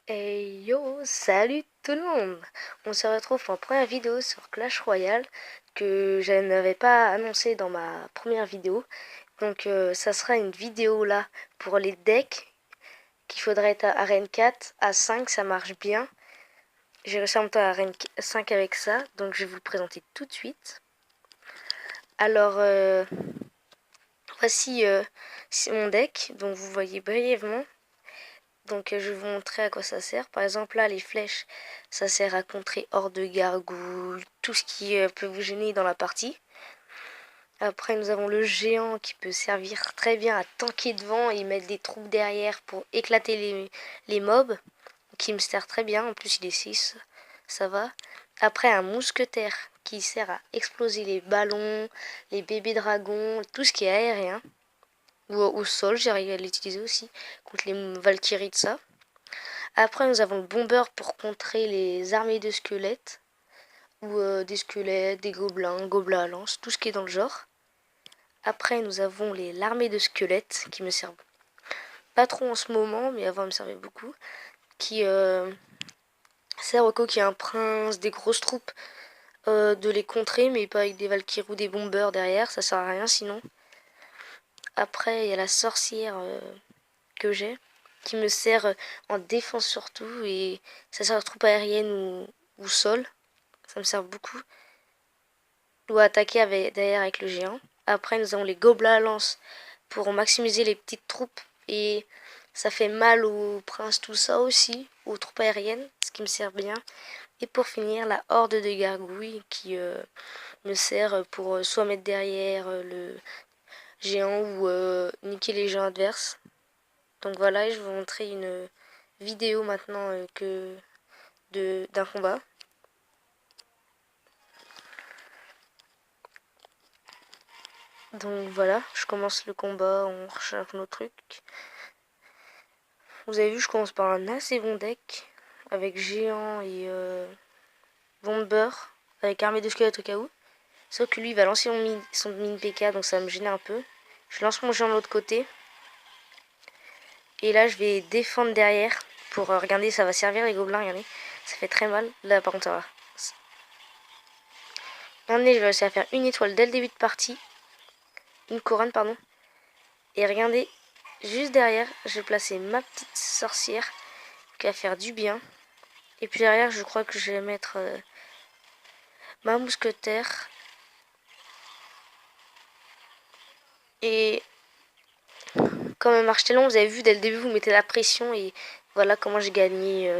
Hey yo, salut tout le monde! On se retrouve pour une première vidéo sur Clash Royale que je n'avais pas annoncé dans ma première vidéo. Donc ça sera une vidéo là pour les decks qu'il faudrait être à Arène 4, à 5 ça marche bien. J'ai réussi à monter à Arène 5 avec ça, donc je vais vous le présenter tout de suite. Alors voici mon deck, donc vous voyez brièvement. Donc je vais vous montrer à quoi ça sert. Par exemple là les flèches, ça sert à contrer horde de gargouilles, tout ce qui peut vous gêner dans la partie. Après nous avons le géant qui peut servir très bien à tanker devant et mettre des troupes derrière pour éclater les mobs. Qui me sert très bien, en plus il est 6, ça va. Après un mousquetaire qui sert à exploser les ballons, les bébés dragons, tout ce qui est aérien. Ou au sol, j'arrive à l'utiliser aussi contre les Valkyries de ça. Après, nous avons le bomber pour contrer les armées de squelettes, ou des squelettes, des gobelins à lance, tout ce qui est dans le genre. Après, nous avons l'armée de squelettes, qui me servent pas trop en ce moment, mais avant, me servait beaucoup, qui sert au cas où il y a un prince, des grosses troupes, de les contrer, mais pas avec des valkyries ou des bombers derrière, ça sert à rien sinon. Après, il y a la sorcière que j'ai, qui me sert en défense surtout, et ça sert aux troupes aériennes ou sol. Ça me sert beaucoup. Ou attaquer derrière avec le géant. Après, nous avons les gobelins à lance pour maximiser les petites troupes. Et ça fait mal aux princes, tout ça aussi, aux troupes aériennes, ce qui me sert bien. Et pour finir, la horde de gargouilles qui me sert pour soit mettre derrière le géant ou niquer les gens adverses. Donc voilà, je vais vous montrer une vidéo maintenant d'un combat. Donc voilà, je commence le combat, on recharge nos trucs. Vous avez vu, je commence par un assez bon deck, avec géant et bomber, avec armée de squelettes au cas où. Sauf que lui, il va lancer son mine PK, donc ça va me gêner un peu. Je lance mon géant de l'autre côté. Et là, je vais défendre derrière, pour regarder, ça va servir les gobelins, regardez. Ça fait très mal. Là, par contre, ça va. Regardez, je vais réussir à faire une étoile dès le début de partie. Une couronne, pardon. Et regardez, juste derrière, je vais placer ma petite sorcière qui va faire du bien. Et puis derrière, je crois que je vais mettre ma mousquetaire. Et comme elle marche tellement, vous avez vu dès le début, vous mettez la pression. Et voilà comment j'ai gagné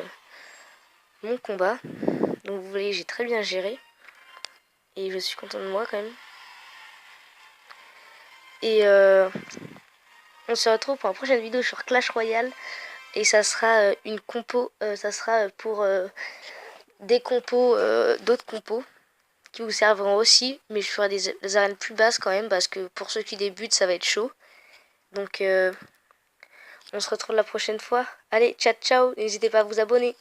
mon combat. Donc vous voyez, j'ai très bien géré. Et je suis content de moi quand même. Et on se retrouve pour une prochaine vidéo sur Clash Royale. Et ça sera une compo, ça sera pour des compos, d'autres compos qui vous serviront aussi. Mais je ferai des arènes plus basses quand même parce que pour ceux qui débutent, ça va être chaud. Donc on se retrouve la prochaine fois. Allez, ciao ciao, n'hésitez pas à vous abonner.